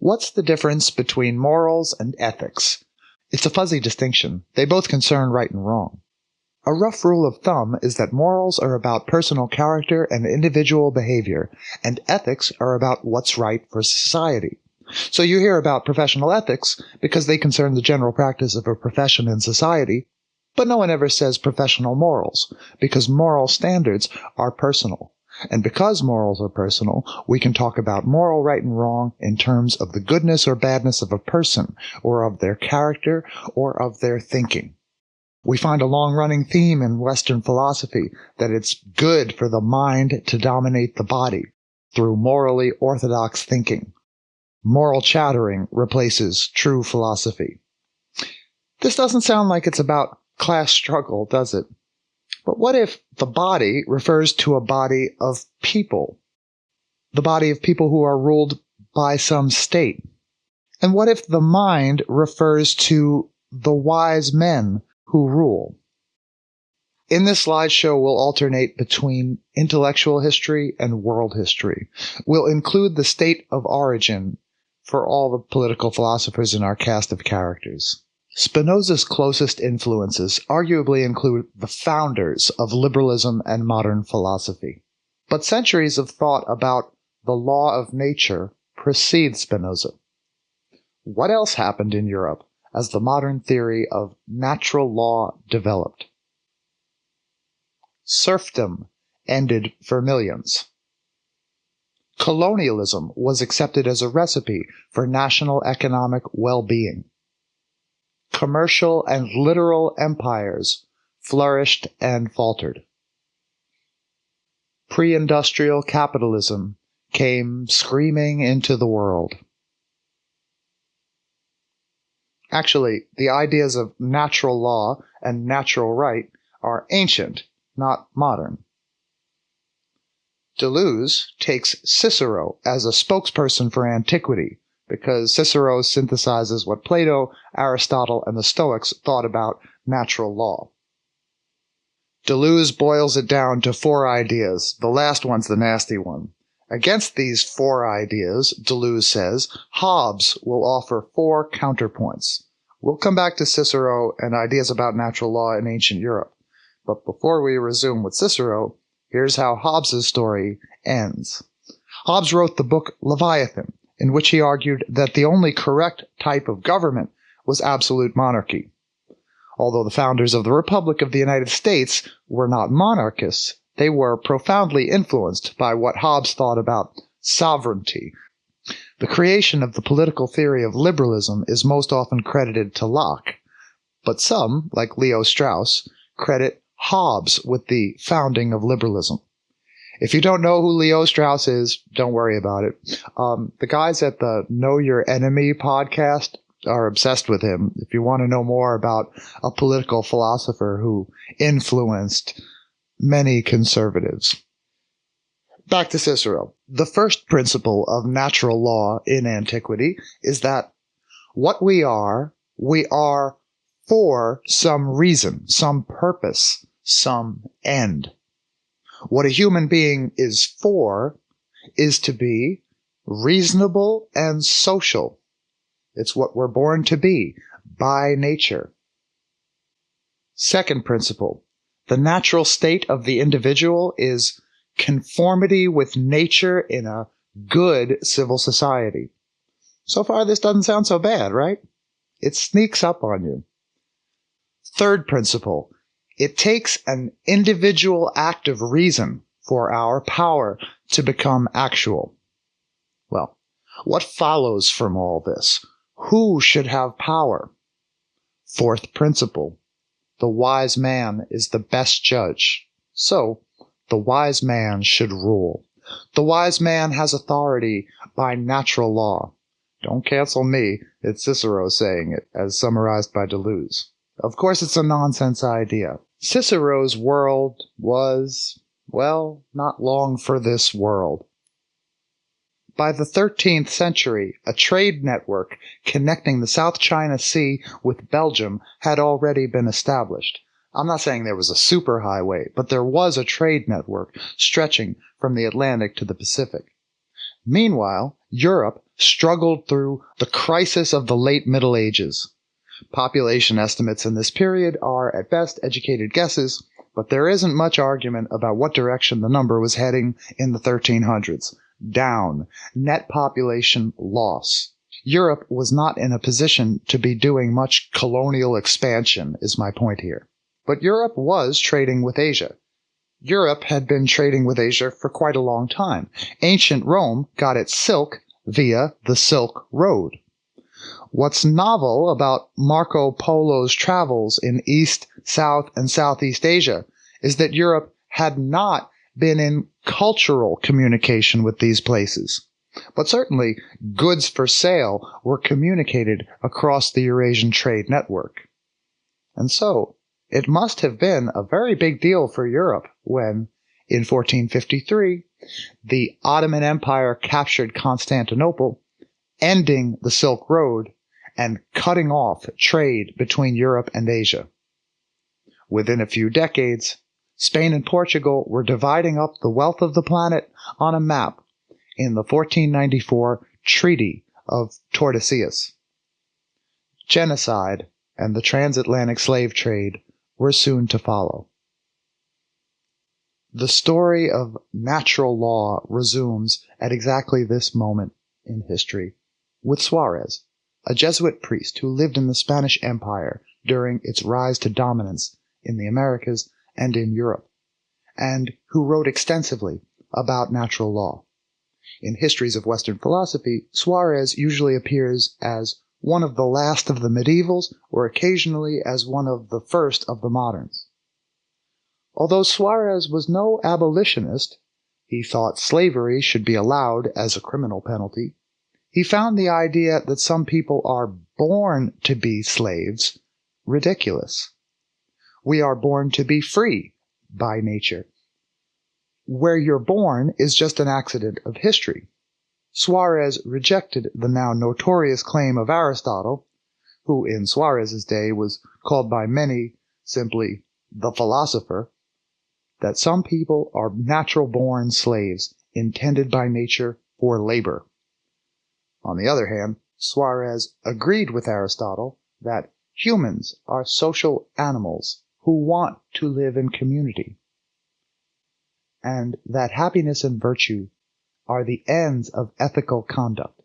What's the difference between morals and ethics? It's a fuzzy distinction. They both concern right and wrong. A rough rule of thumb is that morals are about personal character and individual behavior, and ethics are about what's right for society. So you hear about professional ethics because they concern the general practice of a profession in society, but no one ever says professional morals, because moral standards are personal. And because morals are personal, we can talk about moral right and wrong in terms of the goodness or badness of a person, or of their character, or of their thinking. We find a long-running theme in Western philosophy that it's good for the mind to dominate the body through morally orthodox thinking. Moral chattering replaces true philosophy. This doesn't sound like it's about class struggle, does it? But what if the body refers to a body of people? The body of people who are ruled by some state? And what if the mind refers to the wise men who rule? In this slideshow, we'll alternate between intellectual history and world history. We'll include the state of origin for all the political philosophers in our cast of characters. Spinoza's closest influences arguably include the founders of liberalism and modern philosophy. But centuries of thought about the law of nature precede Spinoza. What else happened in Europe as the modern theory of natural law developed? Serfdom ended for millions. Colonialism was accepted as a recipe for national economic well-being. Commercial and literal empires flourished and faltered. Pre-industrial capitalism came screaming into the world. Actually, the ideas of natural law and natural right are ancient, not modern. Deleuze takes Cicero as a spokesperson for antiquity, because Cicero synthesizes what Plato, Aristotle, and the Stoics thought about natural law. Deleuze boils it down to 4 ideas. The last one's the nasty one. Against these 4 ideas, Deleuze says, Hobbes will offer 4 counterpoints. We'll come back to Cicero and ideas about natural law in ancient Europe. But before we resume with Cicero, here's how Hobbes' story ends. Hobbes wrote the book Leviathan, in which he argued that the only correct type of government was absolute monarchy. Although the founders of the Republic of the United States were not monarchists, they were profoundly influenced by what Hobbes thought about sovereignty. The creation of the political theory of liberalism is most often credited to Locke, but some, like Leo Strauss, credit Hobbes with the founding of liberalism. If you don't know who Leo Strauss is, don't worry about it. The guys at the Know Your Enemy podcast are obsessed with him. If you want to know more about a political philosopher who influenced many conservatives. Back to Cicero. The first principle of natural law in antiquity is that what we are for some reason, some purpose, some end. What a human being is for is to be reasonable and social. It's what we're born to be by nature. Second principle, the natural state of the individual is conformity with nature in a good civil society. So far, this doesn't sound so bad, right? It sneaks up on you. Third principle, it takes an individual act of reason for our power to become actual. Well, what follows from all this? Who should have power? Fourth principle, the wise man is the best judge. So, the wise man should rule. The wise man has authority by natural law. Don't cancel me, it's Cicero saying it, as summarized by Deleuze. Of course, it's a nonsense idea. Cicero's world was, well, not long for this world. By the 13th century, a trade network connecting the South China Sea with Belgium had already been established. I'm not saying there was a superhighway, but there was a trade network stretching from the Atlantic to the Pacific. Meanwhile, Europe struggled through the crisis of the late Middle Ages. Population estimates in this period are at best educated guesses, but there isn't much argument about what direction the number was heading in the 1300s. Down. Net population loss. Europe was not in a position to be doing much colonial expansion, is my point here. But Europe was trading with Asia. Europe had been trading with Asia for quite a long time. Ancient Rome got its silk via the Silk Road. What's novel about Marco Polo's travels in East, South, and Southeast Asia is that Europe had not been in cultural communication with these places. But certainly, goods for sale were communicated across the Eurasian trade network. And so, it must have been a very big deal for Europe when, in 1453, the Ottoman Empire captured Constantinople, ending the Silk Road and cutting off trade between Europe and Asia. Within a few decades, Spain and Portugal were dividing up the wealth of the planet on a map in the 1494 Treaty of Tordesillas. Genocide and the transatlantic slave trade were soon to follow. The story of natural law resumes at exactly this moment in history with Suárez, a Jesuit priest who lived in the Spanish Empire during its rise to dominance in the Americas and in Europe, and who wrote extensively about natural law. In histories of Western philosophy, Suárez usually appears as one of the last of the medievals or occasionally as one of the first of the moderns. Although Suárez was no abolitionist, he thought slavery should be allowed as a criminal penalty. He found the idea that some people are born to be slaves ridiculous. We are born to be free by nature. Where you're born is just an accident of history. Suárez rejected the now notorious claim of Aristotle, who in Suárez's day was called by many simply the philosopher, that some people are natural-born slaves intended by nature for labor. On the other hand, Suárez agreed with Aristotle that humans are social animals who want to live in community, and that happiness and virtue are the ends of ethical conduct.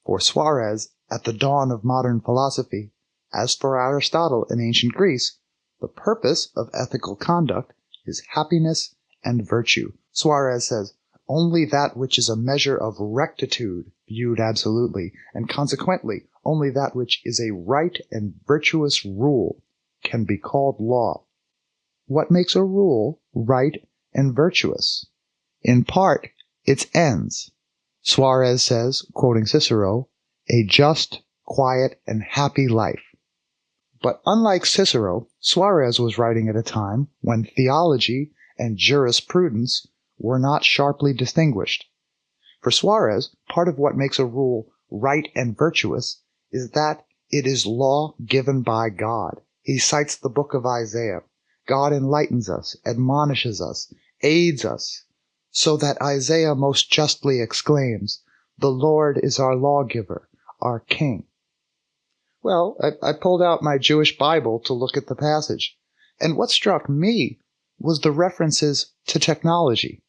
For Suárez, at the dawn of modern philosophy, as for Aristotle in ancient Greece, the purpose of ethical conduct is happiness and virtue. Suárez says, only that which is a measure of rectitude viewed absolutely, and consequently only that which is a right and virtuous rule can be called law. What makes a rule right and virtuous? In part, its ends. Suárez says, quoting Cicero, a just, quiet, and happy life. But unlike Cicero, Suárez was writing at a time when theology and jurisprudence were not sharply distinguished. For Suárez, part of what makes a rule right and virtuous is that it is law given by God. He cites the book of Isaiah. God enlightens us, admonishes us, aids us, so that Isaiah most justly exclaims, "The Lord is our lawgiver, our king." Well, I pulled out my Jewish Bible to look at the passage, and what struck me was the references to technology.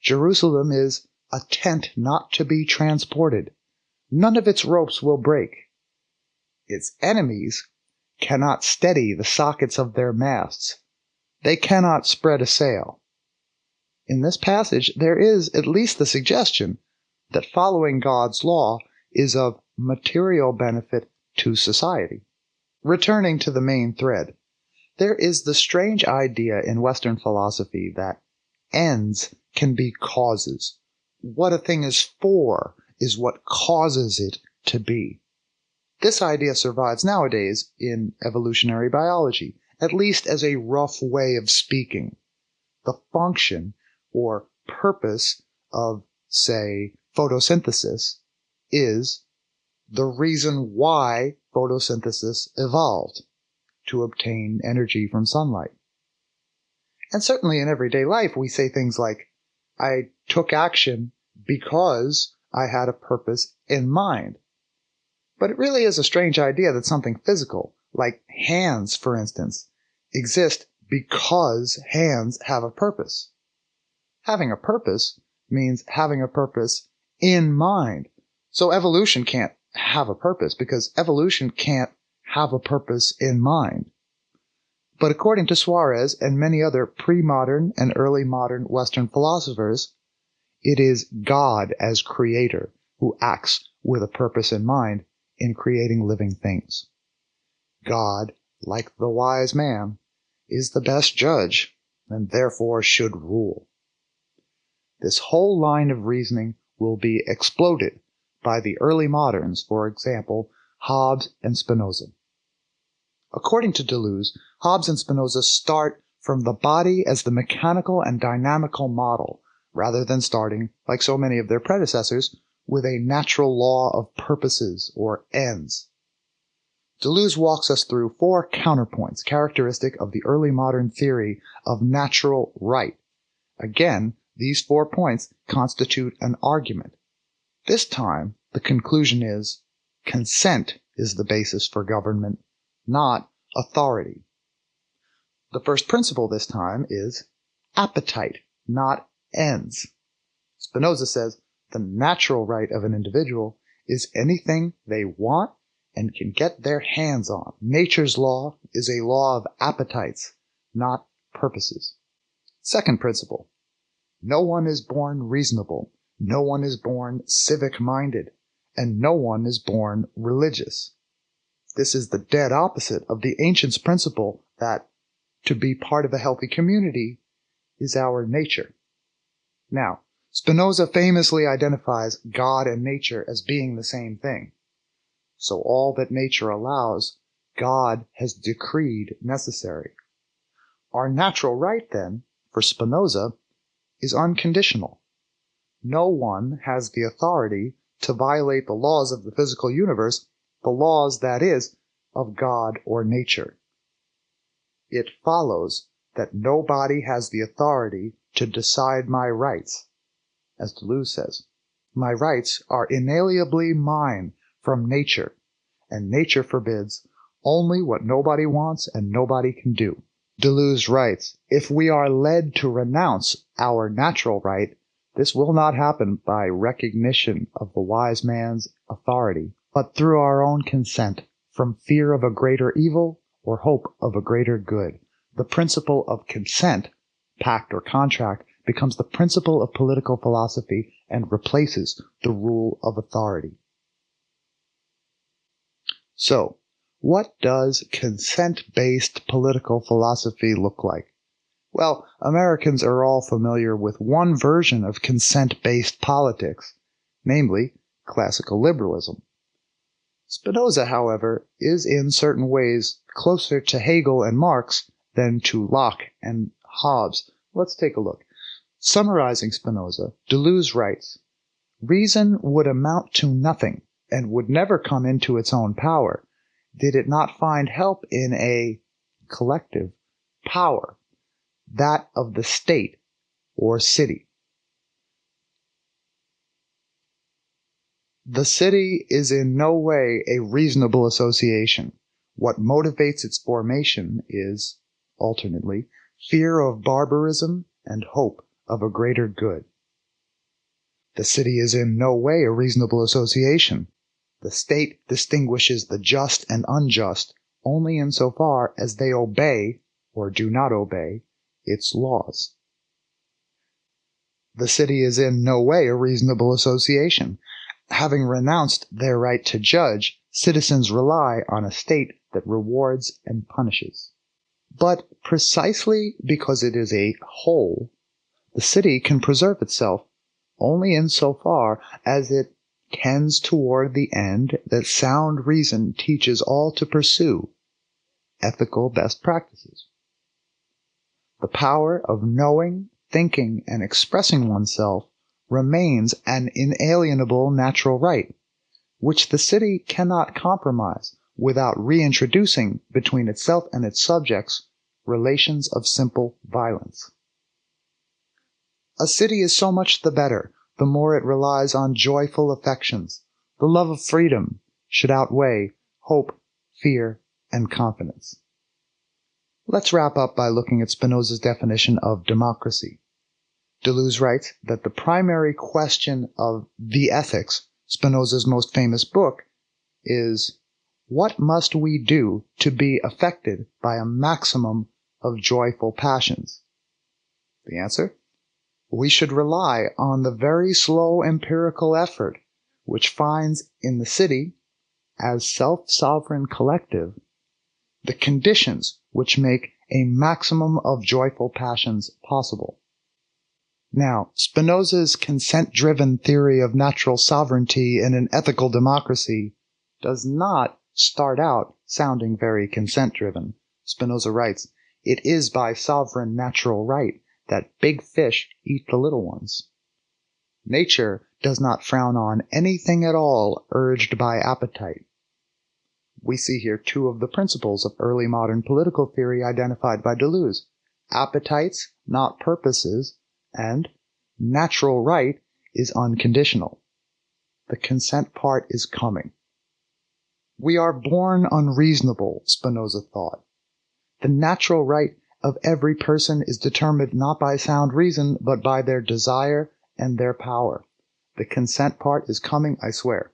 Jerusalem is a tent not to be transported. None of its ropes will break. Its enemies cannot steady the sockets of their masts. They cannot spread a sail. In this passage, there is at least the suggestion that following God's law is of material benefit to society. Returning to the main thread, there is the strange idea in Western philosophy that ends can be causes. What a thing is for is what causes it to be. This idea survives nowadays in evolutionary biology, at least as a rough way of speaking. The function or purpose of, say, photosynthesis is the reason why photosynthesis evolved, to obtain energy from sunlight. And certainly in everyday life we say things like, I took action because I had a purpose in mind. But it really is a strange idea that something physical, like hands, for instance, exist because hands have a purpose. Having a purpose means having a purpose in mind. So evolution can't have a purpose because evolution can't have a purpose in mind. But according to Suárez and many other pre-modern and early modern Western philosophers, it is God as creator who acts with a purpose in mind in creating living things. God, like the wise man, is the best judge and therefore should rule. This whole line of reasoning will be exploded by the early moderns, for example, Hobbes and Spinoza. According to Deleuze, Hobbes and Spinoza start from the body as the mechanical and dynamical model, rather than starting, like so many of their predecessors, with a natural law of purposes or ends. Deleuze walks us through 4 counterpoints characteristic of the early modern theory of natural right. Again, these 4 points constitute an argument. This time, the conclusion is consent is the basis for government, not authority. The first principle this time is appetite, not ends. Spinoza says the natural right of an individual is anything they want and can get their hands on. Nature's law is a law of appetites, not purposes. Second principle, no one is born reasonable, no one is born civic-minded, and no one is born religious. This is the dead opposite of the ancients' principle that to be part of a healthy community is our nature. Now, Spinoza famously identifies God and nature as being the same thing. So all that nature allows, God has decreed necessary. Our natural right, then, for Spinoza, is unconditional. No one has the authority to violate the laws of the physical universe, the laws, that is, of God or nature. It follows that nobody has the authority to decide my rights. As Deleuze says, my rights are inalienably mine from nature, and nature forbids only what nobody wants and nobody can do. Deleuze writes, if we are led to renounce our natural right, this will not happen by recognition of the wise man's authority, but through our own consent, from fear of a greater evil or hope of a greater good. The principle of consent, pact or contract, becomes the principle of political philosophy and replaces the rule of authority. So, what does consent-based political philosophy look like? Well, Americans are all familiar with one version of consent-based politics, namely classical liberalism. Spinoza, however, is in certain ways closer to Hegel and Marx than to Locke and Hobbes. Let's take a look. Summarizing Spinoza, Deleuze writes, reason would amount to nothing and would never come into its own power did it not find help in a collective power, that of the state or city. The city is in no way a reasonable association. What motivates its formation is, alternately, fear of barbarism and hope of a greater good. The city is in no way a reasonable association. The state distinguishes the just and unjust only insofar as they obey, or do not obey, its laws. The city is in no way a reasonable association. Having renounced their right to judge, citizens rely on a state that rewards and punishes. But precisely because it is a whole, the city can preserve itself only insofar as it tends toward the end that sound reason teaches all to pursue, ethical best practices. The power of knowing, thinking, and expressing oneself remains an inalienable natural right, which the city cannot compromise without reintroducing between itself and its subjects relations of simple violence. A city is so much the better the more it relies on joyful affections. The love of freedom should outweigh hope, fear, and confidence. Let's wrap up by looking at Spinoza's definition of democracy. Deleuze writes that the primary question of The Ethics, Spinoza's most famous book, is, what must we do to be affected by a maximum of joyful passions? The answer? We should rely on the very slow empirical effort which finds in the city, as self-sovereign collective, the conditions which make a maximum of joyful passions possible. Now, Spinoza's consent-driven theory of natural sovereignty in an ethical democracy does not start out sounding very consent-driven. Spinoza writes, "It is by sovereign natural right that big fish eat the little ones." Nature does not frown on anything at all urged by appetite. We see here two of the principles of early modern political theory identified by Deleuze: appetites, not purposes, and natural right is unconditional. The consent part is coming. We are born unreasonable, Spinoza thought. The natural right of every person is determined not by sound reason, but by their desire and their power. The consent part is coming, I swear.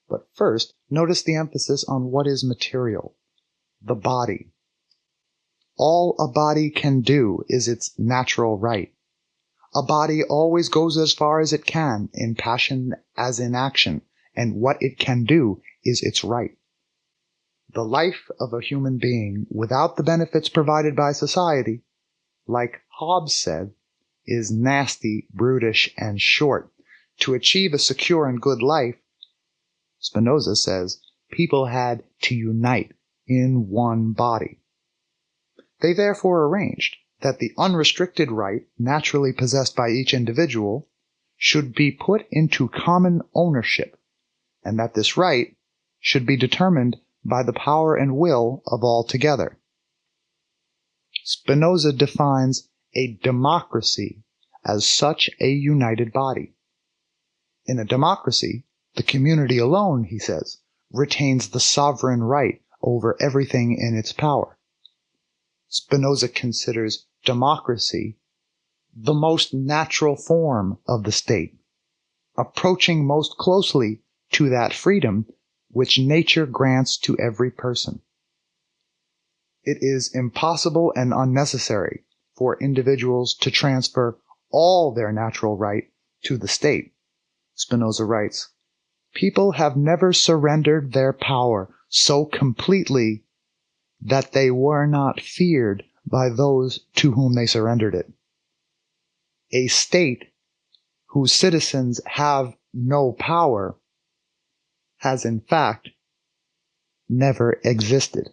But first, notice the emphasis on what is material. The body. All a body can do is its natural right. A body always goes as far as it can, in passion as in action, and what it can do is its right. The life of a human being, without the benefits provided by society, like Hobbes said, is nasty, brutish, and short. To achieve a secure and good life, Spinoza says, people had to unite in one body. They therefore arranged that the unrestricted right naturally possessed by each individual should be put into common ownership, and that this right should be determined by the power and will of all together. Spinoza defines a democracy as such a united body. In a democracy, the community alone, he says, retains the sovereign right over everything in its power. Spinoza considers democracy the most natural form of the state, approaching most closely to that freedom which nature grants to every person. It is impossible and unnecessary for individuals to transfer all their natural right to the state. Spinoza writes, "People have never surrendered their power so completely that they were not feared by those to whom they surrendered it. A state whose citizens have no power has in fact never existed."